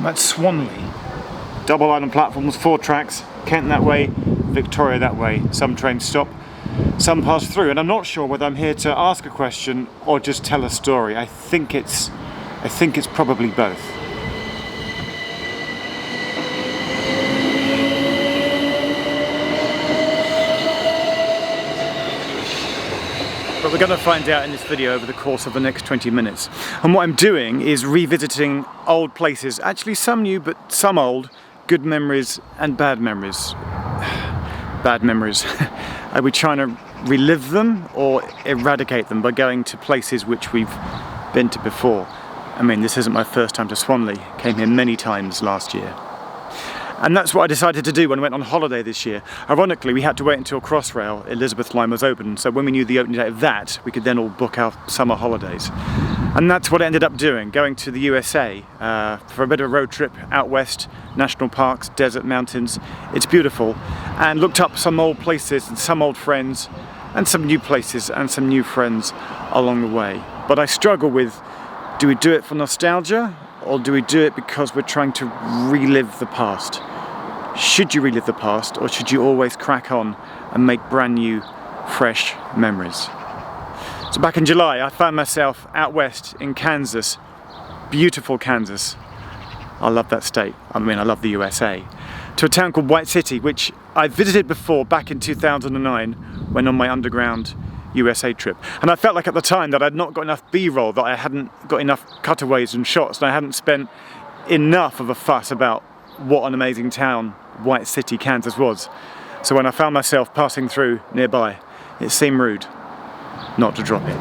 at Swanley. Double line on platforms, 4 tracks, Kent that way, Victoria that way. Some trains stop, some pass through, and I'm not sure whether I'm here to ask a question or just tell a story. I think it's probably both. But we're going to find out in this video over the course of the next 20 minutes. And what I'm doing is revisiting old places, actually some new but some old, good memories and bad memories. Bad memories. Are we trying to relive them or eradicate them by going to places which we've been to before? I mean, this isn't my first time to Swanley. Came here many times last year. And that's what I decided to do when I went on holiday this year. Ironically, we had to wait until Crossrail, Elizabeth Line, was open, so when we knew the opening date of that, we could then all book our summer holidays. And that's what I ended up doing, going to the USA for a bit of a road trip out west, national parks, desert, mountains. It's beautiful. And looked up some old places and some old friends, and some new places and some new friends along the way. But I struggle with, do we do it for nostalgia? Or do we do it because we're trying to relive the past? Should you relive the past, or should you always crack on and make brand new, fresh memories? So back in July, I found myself out west in Kansas, beautiful Kansas. I love that state. I mean, I love the USA. To a town called White City, which I visited before back in 2009 when on my underground USA trip. And I felt like at the time that I'd not got enough B-roll, that I hadn't got enough cutaways and shots, and I hadn't spent enough of a fuss about what an amazing town White City, Kansas was. So when I found myself passing through nearby, it seemed rude not to drop it.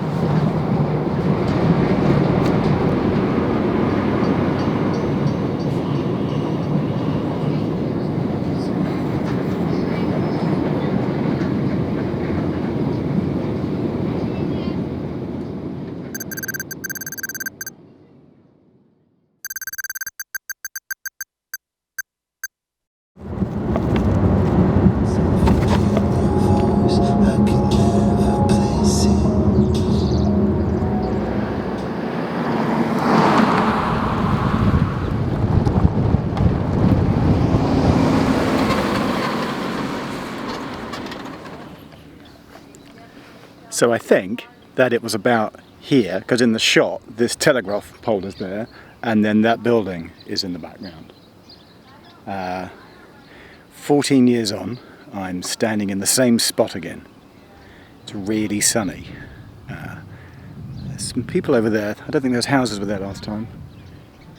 So I think that it was about here, because in the shot this telegraph pole is there and then that building is in the background. 14 years on, I'm standing in the same spot again. It's really sunny. There's some people over there. I don't think those houses were there last time.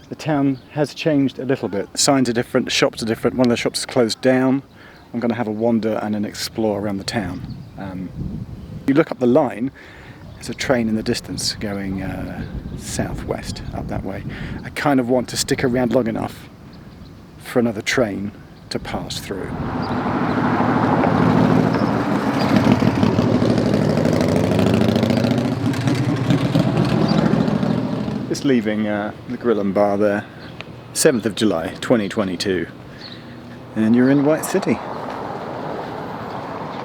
The town has changed a little bit. The signs are different, the shops are different. One of the shops is closed down. I'm going to have a wander and an explore around the town. You look up the line, there's a train in the distance going southwest, up that way. I kind of want to stick around long enough for another train to pass through. Just leaving the Grill and Bar there, 7th of July 2022, and you're in White City.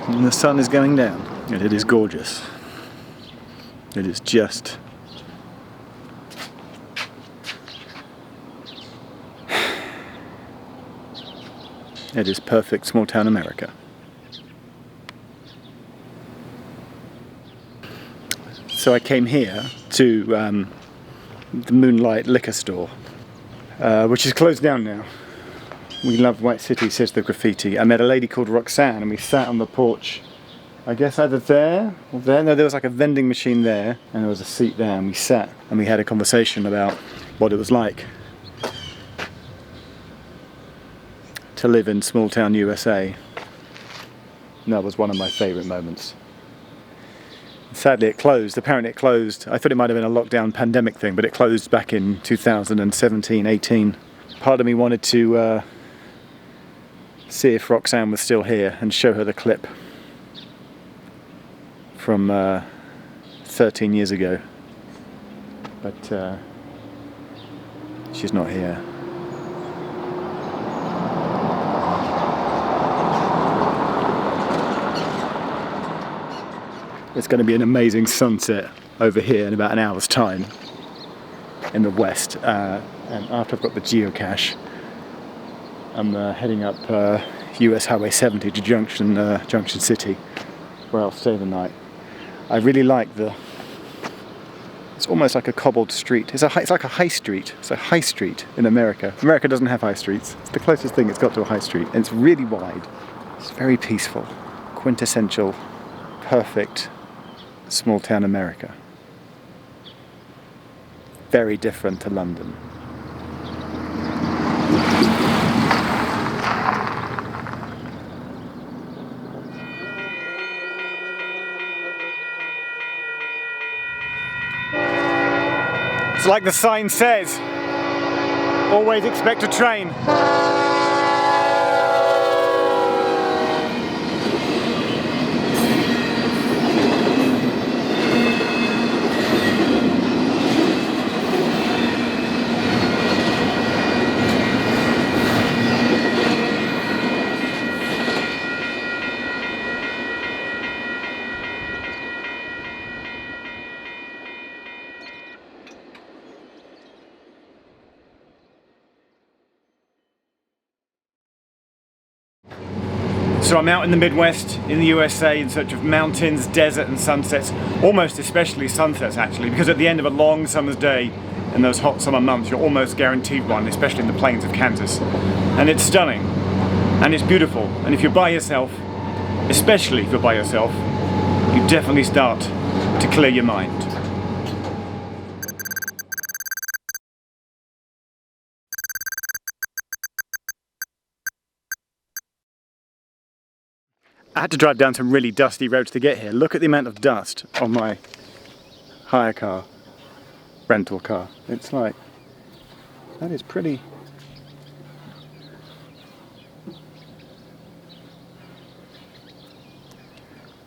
And the sun is going down. And it is gorgeous. It is just it is perfect small town America. So I came here to the Moonlight Liquor Store, which is closed down now. We love White City, says the graffiti. I met a lady called Roxanne and we sat on the porch, I guess either there or there. No, there was like a vending machine there and there was a seat there, and we sat and we had a conversation about what it was like to live in small town USA. And that was one of my favourite moments. Sadly it closed. Apparently it closed. I thought it might have been a lockdown pandemic thing, but it closed back in 2017-18. Part of me wanted to see if Roxanne was still here and show her the clip from 13 years ago, but she's not here. It's going to be an amazing sunset over here in about an hour's time in the west. And after I've got the geocache, I'm heading up US Highway 70 to Junction City, where I'll stay the night. I really like it's almost like a cobbled street. It's like a high street. It's a high street in America. America doesn't have high streets. It's the closest thing it's got to a high street. And it's really wide. It's very peaceful. Quintessential, perfect, small town America. Very different to London. It's like the sign says, always expect a train. So I'm out in the Midwest in the USA in search of mountains, desert and sunsets, almost especially sunsets actually, because at the end of a long summer's day in those hot summer months you're almost guaranteed one, especially in the plains of Kansas. And it's stunning and it's beautiful, and if you're by yourself, especially if you're by yourself, you definitely start to clear your mind. I had to drive down some really dusty roads to get here. Look at the amount of dust on my hire car, rental car. It's like, that is pretty.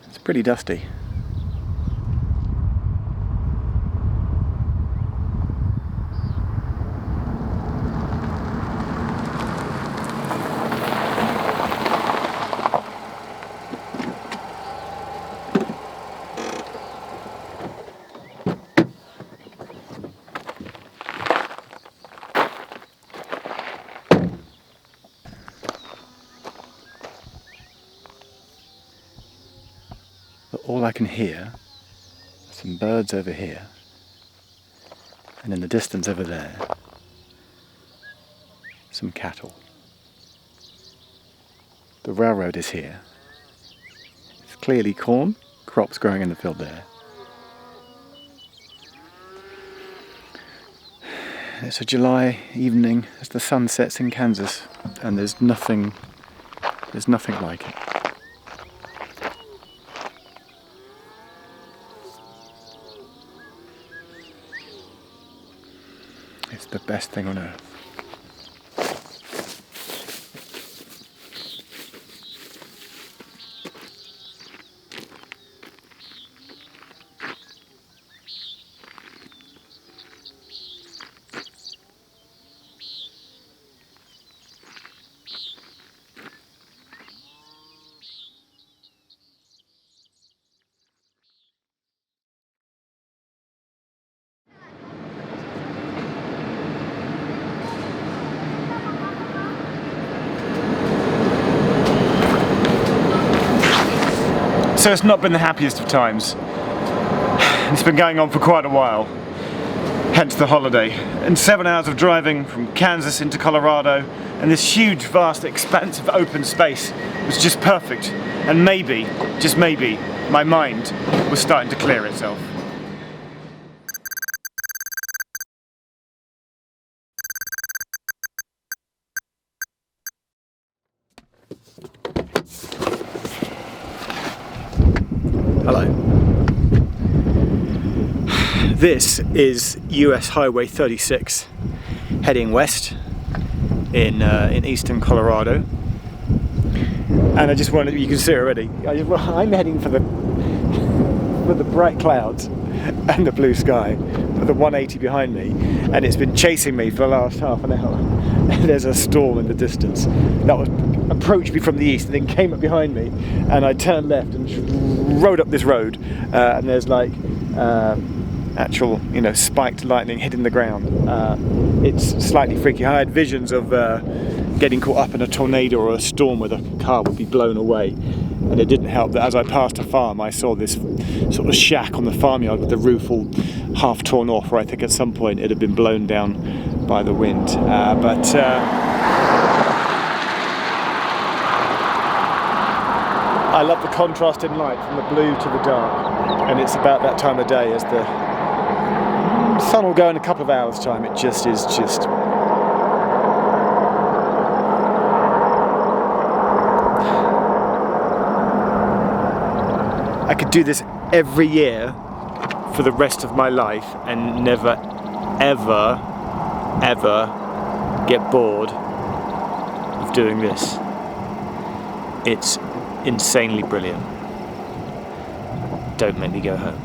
It's pretty dusty. But all I can hear are some birds over here, and in the distance over there, some cattle. The railroad is here. It's clearly corn, crops growing in the field there. It's a July evening as the sun sets in Kansas, and there's nothing like it. It's the best thing on earth. So it's not been the happiest of times. It's been going on for quite a while, hence the holiday. And 7 hours of driving from Kansas into Colorado, and this huge, vast, expansive open space was just perfect. And maybe, just maybe, my mind was starting to clear itself. Hello. This is US Highway 36 heading west in eastern Colorado, and I just wanted, you can see already, I'm heading for the bright clouds and the blue sky, for the 180 behind me, and it's been chasing me for the last half an hour. There's a storm in the distance that was approached me from the east and then came up behind me, and I turned left and rode up this road, and there's like actual, you know, spiked lightning hitting the ground. It's slightly freaky. I had visions of getting caught up in a tornado or a storm where the car would be blown away, and it didn't help that as I passed a farm I saw this sort of shack on the farmyard with the roof all half torn off, where I think at some point it had been blown down by the wind. I love the contrast in light from the blue to the dark, and it's about that time of day as the sun will go in a couple of hours time. It just is I could do this every year for the rest of my life and never ever get bored of doing this. It's insanely brilliant. Don't make me go home.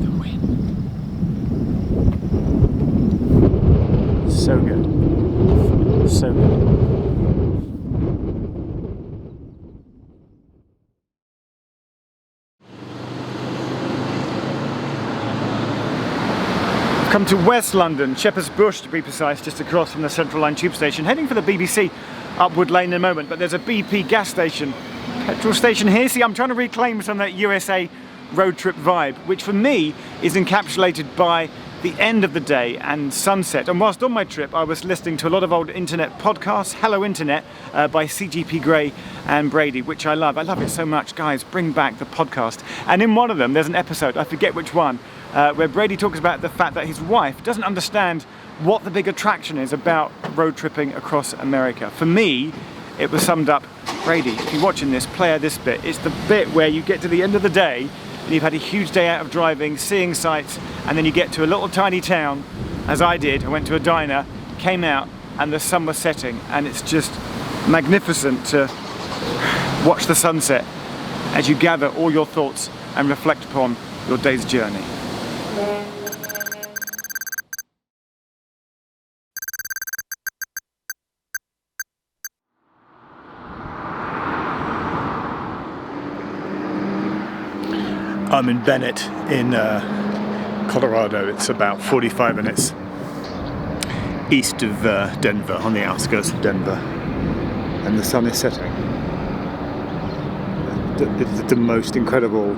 The wind. So good. So good. Come to West London, Shepherd's Bush to be precise, just across from the Central Line tube station, heading for the BBC up Wood Lane in a moment, but there's a BP gas station, petrol station here. See, I'm trying to reclaim some of that USA road trip vibe, which for me is encapsulated by the end of the day and sunset. And whilst on my trip I was listening to a lot of old internet podcasts, Hello Internet by CGP Grey and Brady, which I love. I love it so much. Guys, bring back the podcast. And in one of them there's an episode, I forget which one, where Brady talks about the fact that his wife doesn't understand what the big attraction is about road tripping across America. For me, it was summed up, Brady, if you're watching this, play out this bit. It's the bit where you get to the end of the day and you've had a huge day out of driving, seeing sights, and then you get to a little tiny town, as I did. I went to a diner, came out, and the sun was setting, and it's just magnificent to watch the sunset as you gather all your thoughts and reflect upon your day's journey. I'm in Bennett in Colorado. It's about 45 minutes east of Denver, on the outskirts of Denver, and the sun is setting. It's the most incredible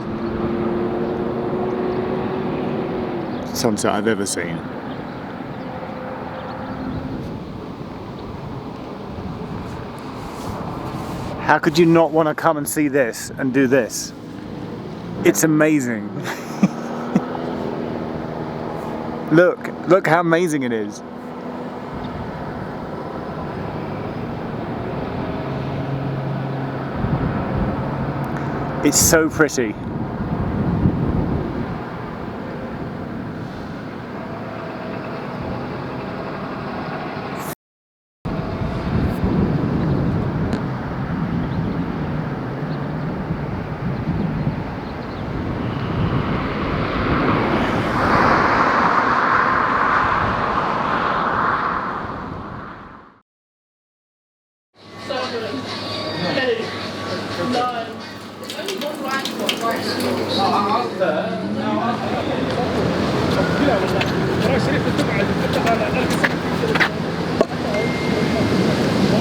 sunset I've ever seen. How could you not want to come and see this and do this? It's amazing. Look how amazing it is. It's so pretty.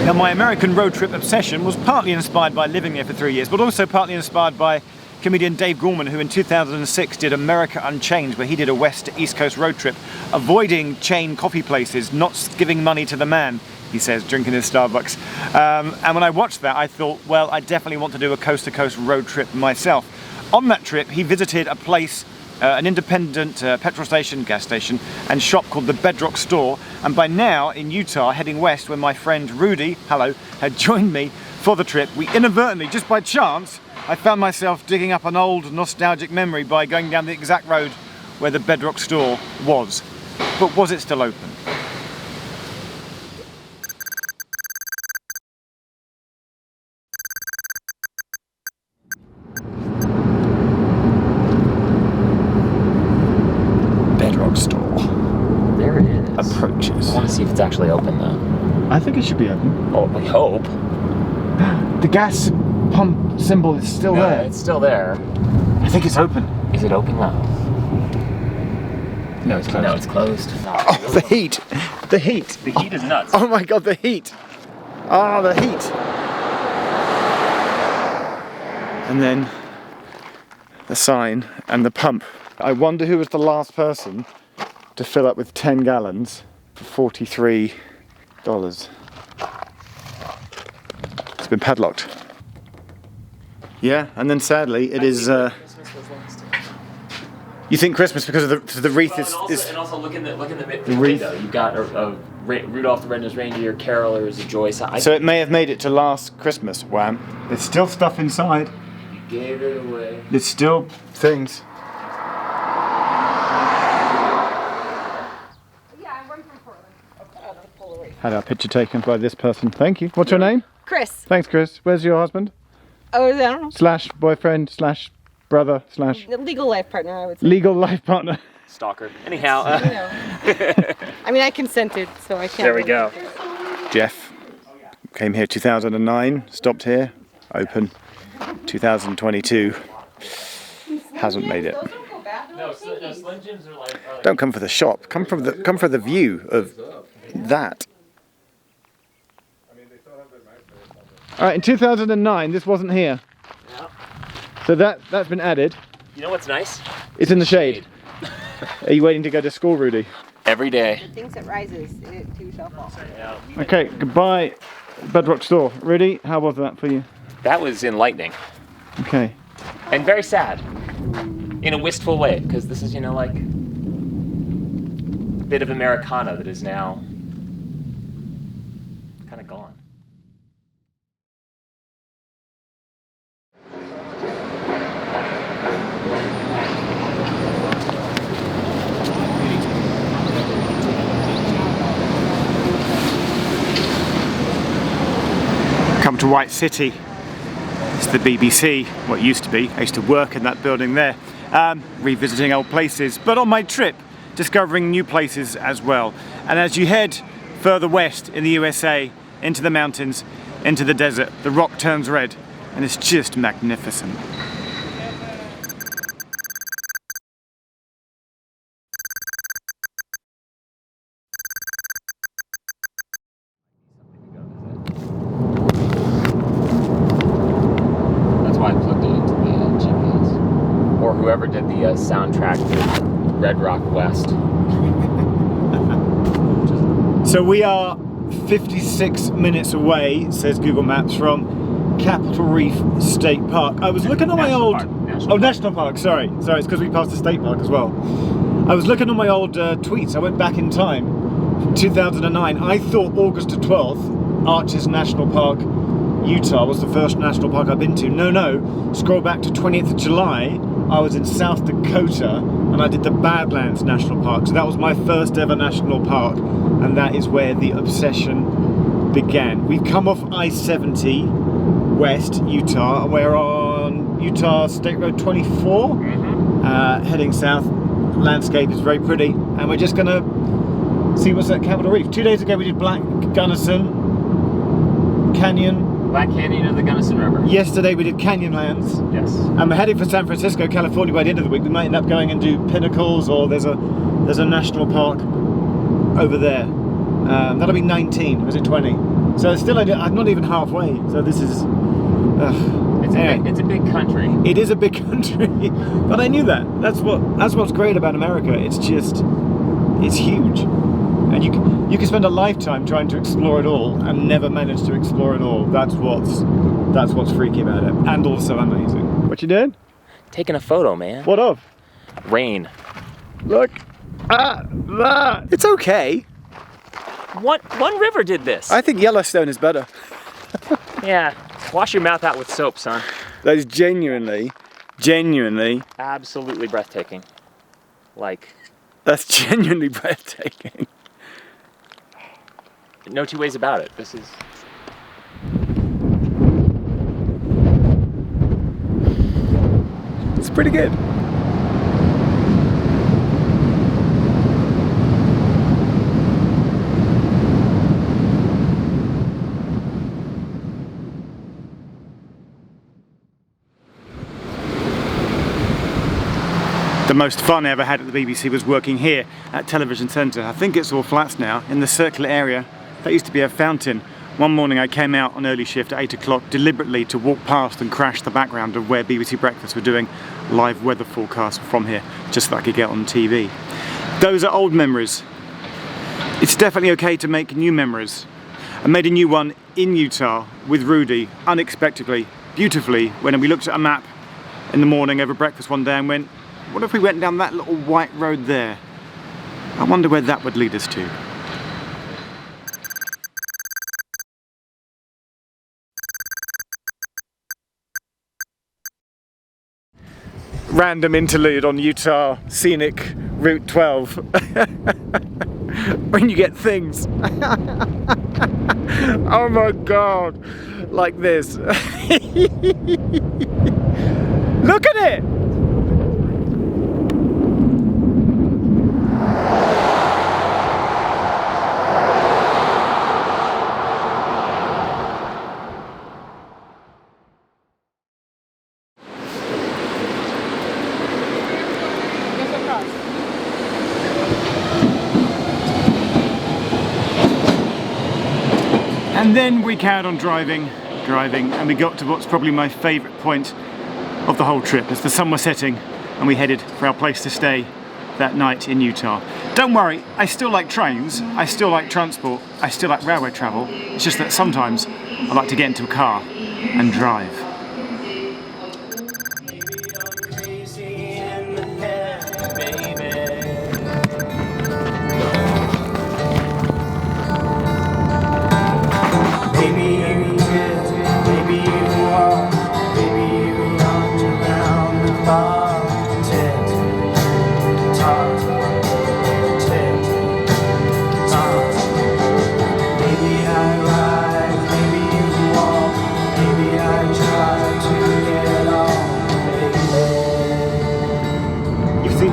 Now, my American road trip obsession was partly inspired by living there for 3 years, but also partly inspired by comedian Dave Gorman, who in 2006 did America Unchained, where he did a west to east coast road trip, avoiding chain coffee places, not giving money to the man, he says, drinking his Starbucks. And when I watched that, I thought, well, I definitely want to do a coast-to-coast road trip myself. On that trip, he visited a place, an independent petrol station, gas station, and shop called the Bedrock Store. And by now, in Utah, heading west, when my friend Rudy, hello, had joined me for the trip, we inadvertently, just by chance, I found myself digging up an old nostalgic memory by going down the exact road where the Bedrock Store was. But was it still open? actually open though. I think it should be open. Oh, we hope. The gas pump symbol is still No, there. it's still there. I think it's open. Is it open now? No, it's closed. No, it's closed. Oh, the heat. The heat. The heat is nuts. Oh my god, the heat. Ah, the heat. And then the sign and the pump. I wonder who was the last person to fill up with 10 gallons for $43. It's been padlocked. Yeah, and then sadly it is. You think Christmas because of the wreath is. And also look in the wreath. window. You've got a Rudolph the Red-Nosed Reindeer, carolers, a joy sign. So it may have made it to last Christmas. Wham! There's still stuff inside. You gave it away. There's still things. Yeah, I'm from Portland. Had our picture taken by this person. Thank you. What's your name? Chris. Thanks, Chris. Where's your husband? Oh, I don't know. Slash boyfriend slash brother slash The legal life partner, I would say. legal life partner. Stalker. Anyhow. You know. I mean, I consented, so I can't. There we go. Jeff came here 2009, stopped here, open. 2022 hasn't made it. No, Slim Jims are like. Don't come for the shop. Come for the view of that. All right, in 2009, this wasn't here, so that's been added. You know what's nice? It's in the shade. Are you waiting to go to school, Rudy? Every day. Things that rises, it too shall fall. Yeah. Okay, goodbye, Bedrock Store. Rudy, how was that for you? That was enlightening Okay. and very sad, in a wistful way, because this is, like, a bit of Americana that is now kind of gone. Come to White City. It's the BBC, what used to be. I used to work in that building there, revisiting old places, but on my trip, discovering new places as well. And as you head further west in the USA, into the mountains, into the desert, the rock turns red, and it's just magnificent. I plugged it into the GPS. Or whoever did the soundtrack to Red Rock West. So we are 56 minutes away, says Google Maps, from Capitol Reef State Park. I was looking at my old... National Park, sorry. Sorry, it's because we passed the state park as well. I was looking at my old tweets. I went back in time, from 2009. I thought August the 12th, Arches National Park, Utah was the first national park I've been to. No, scroll back to 20th of July, I was in South Dakota and I did the Badlands National Park. So that was my first ever national park, and that is where the obsession began. We've come off I-70 West, Utah, and we're on Utah State Road 24, heading south. Landscape is very pretty, and we're just gonna see what's at Capitol Reef. 2 days ago we did Black Gunnison Canyon. Black Canyon of the Gunnison River. Yesterday we did Canyonlands. Yes. And we're heading for San Francisco, California by the end of the week. We might end up going and do Pinnacles, or there's a national park over there. That'll be 19, or is it 20? So it's still, I'm not even halfway. So this is... It's a big country. It is a big country, but I knew that. That's what's great about America. It's just, it's huge. And you can spend a lifetime trying to explore it all and never manage to explore it all. That's what's freaky about it, and also amazing. What you did? Taking a photo, man. What of? Rain. Look at that. It's okay. One river did this. I think Yellowstone is better. Yeah. Wash your mouth out with soap, son. That is genuinely. Absolutely breathtaking. That's genuinely breathtaking. No two ways about it. This is... It's pretty good. The most fun I ever had at the BBC was working here at Television Centre. I think it's all flats now, in the circular area. That used to be a fountain. One morning I came out on early shift at 8 o'clock deliberately to walk past and crash the background of where BBC Breakfast were doing live weather forecasts from here, just so I could get on TV. Those are old memories. It's definitely okay to make new memories. I made a new one in Utah with Rudy, unexpectedly, beautifully, when we looked at a map in the morning over breakfast one day and went, what if we went down that little white road there? I wonder where that would lead us to. Random interlude on Utah Scenic Route 12. When you get things. Oh my god, like this. Look at it! And then we carried on driving, and we got to what's probably my favourite point of the whole trip. As the sun was setting and we headed for our place to stay that night in Utah. Don't worry, I still like trains, I still like transport, I still like railway travel. It's just that sometimes I like to get into a car and drive.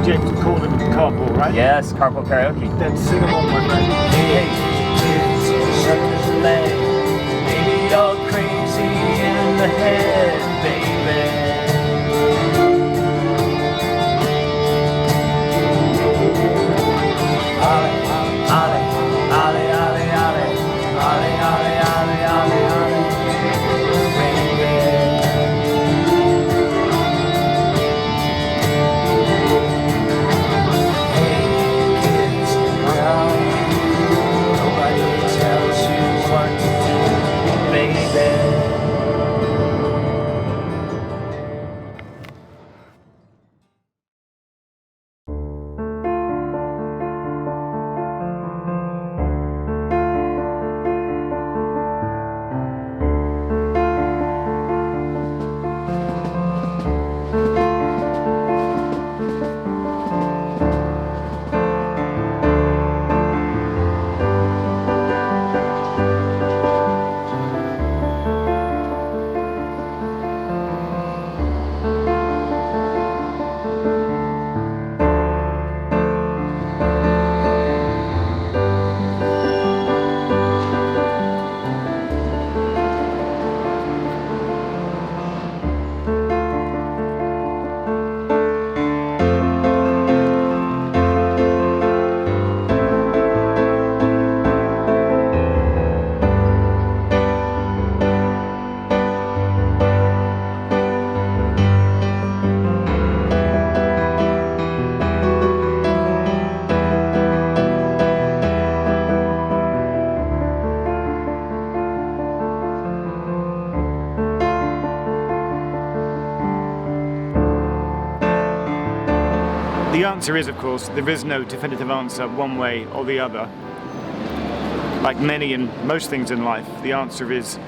James Corden carpool, right? Yes, carpool karaoke. Then sing along, my friend. Hey, kids, shut your leg. Baby, you're crazy in the head, baby. Ollie, ollie, ollie, ollie, ollie, ollie, ollie, ollie, ollie, ollie, baby. The answer is, of course, there is no definitive answer one way or the other. Like many and most things in life, the answer is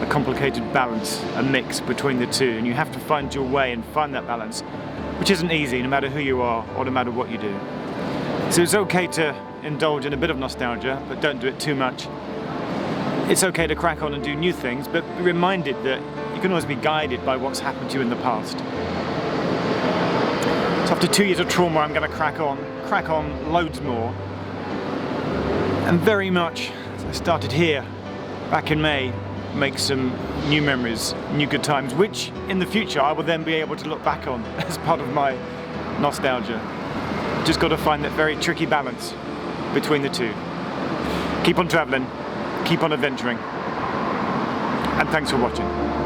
a complicated balance, a mix between the two, and you have to find your way and find that balance, which isn't easy no matter who you are or no matter what you do. So it's okay to indulge in a bit of nostalgia, but don't do it too much. It's okay to crack on and do new things, but be reminded that you can always be guided by what's happened to you in the past. So after 2 years of trauma, I'm going to crack on loads more. And very much, as I started here back in May, make some new memories, new good times, which in the future I will then be able to look back on as part of my nostalgia. Just got to find that very tricky balance between the two. Keep on traveling, keep on adventuring, and thanks for watching.